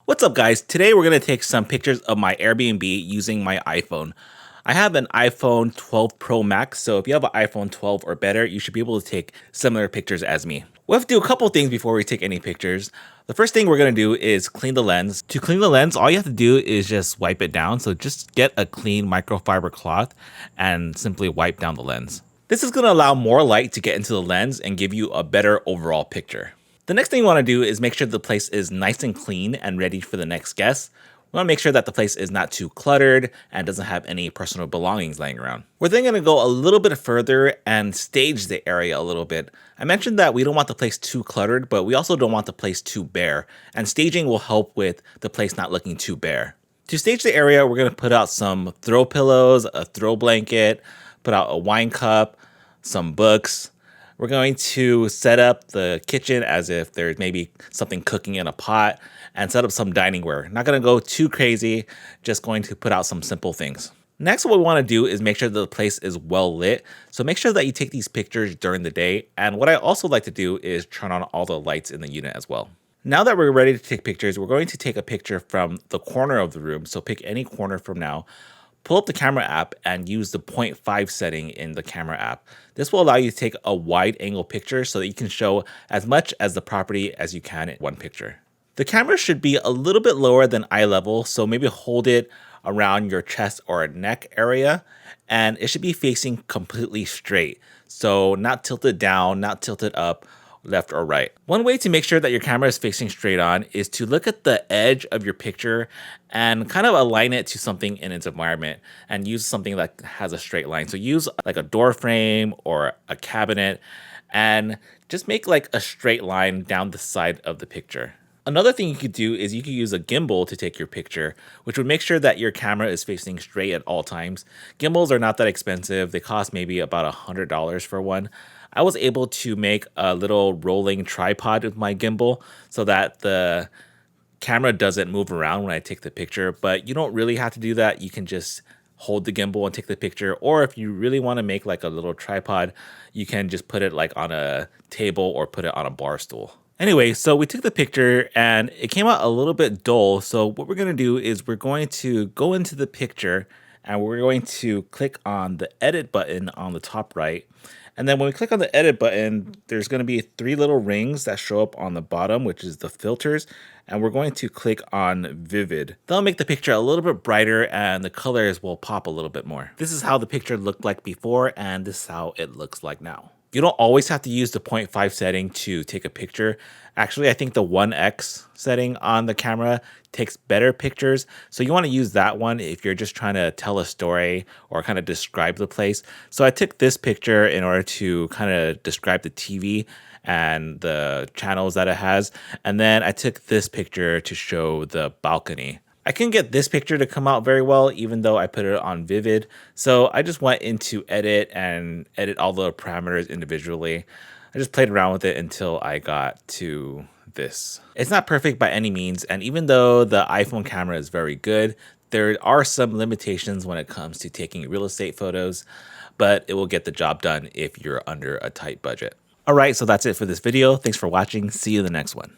What's up, guys? Today we're going to take some pictures of my Airbnb using my iPhone. I have an iPhone 12 Pro Max, so if you have an iPhone 12 or better, you should be able to take similar pictures as me. We have to do a couple things before we take any pictures. The first thing we're going to do is clean the lens. To clean the lens, all you have to do is just wipe it down. So just get a clean microfiber cloth and simply wipe down the lens. This is going to allow more light to get into the lens and give you a better overall picture. The next thing you want to do is make sure the place is nice and clean and ready for the next guest. We want to make sure that the place is not too cluttered and doesn't have any personal belongings laying around. We're then going to go a little bit further and stage the area a little bit. I mentioned that we don't want the place too cluttered, but we also don't want the place too bare. And staging will help with the place not looking too bare. To stage the area, we're going to put out some throw pillows, a throw blanket, put out a wine cup, some books. We're going to set up the kitchen as if there's maybe something cooking in a pot and set up some dining ware. Not going to go too crazy, just going to put out some simple things. Next, what we want to do is make sure that the place is well lit. So make sure that you take these pictures during the day. And what I also like to do is turn on all the lights in the unit as well. Now that we're ready to take pictures, we're going to take a picture from the corner of the room. So pick any corner from now. Pull up the camera app and use the 0.5 setting in the camera app. This will allow you to take a wide angle picture so that you can show as much as the property as you can in one picture. The camera should be a little bit lower than eye level, so maybe hold it around your chest or neck area, and it should be facing completely straight. So not tilted down, not tilted up, left or right. One way to make sure that your camera is facing straight on is to look at the edge of your picture and kind of align it to something in its environment and use something that has a straight line. So use like a door frame or a cabinet and just make like a straight line down the side of the picture. Another thing you could do is you could use a gimbal to take your picture, which would make sure that your camera is facing straight at all times. Gimbals are not that expensive. They cost maybe about $100 for one. I was able to make a little rolling tripod with my gimbal so that the camera doesn't move around when I take the picture, but you don't really have to do that. You can just hold the gimbal and take the picture, or if you really want to make like a little tripod, you can just put it like on a table or put it on a bar stool. Anyway, so we took the picture and it came out a little bit dull. So what we're going to do is we're going to go into the picture and we're going to click on the edit button on the top right. And then when we click on the edit button, there's going to be 3 little rings that show up on the bottom, which is the filters. And we're going to click on vivid. That'll make the picture a little bit brighter and the colors will pop a little bit more. This is how the picture looked like before, and this is how it looks like now. You don't always have to use the 0.5 setting to take a picture. Actually, I think the 1x setting on the camera takes better pictures. So you want to use that one if you're just trying to tell a story or kind of describe the place. So I took this picture in order to kind of describe the TV and the channels that it has. And then I took this picture to show the balcony. I couldn't get this picture to come out very well, even though I put it on vivid. So I just went into edit and edit all the parameters individually. I just played around with it until I got to this. It's not perfect by any means. And even though the iPhone camera is very good, there are some limitations when it comes to taking real estate photos, but it will get the job done if you're under a tight budget. All right, so that's it for this video. Thanks for watching. See you in the next one.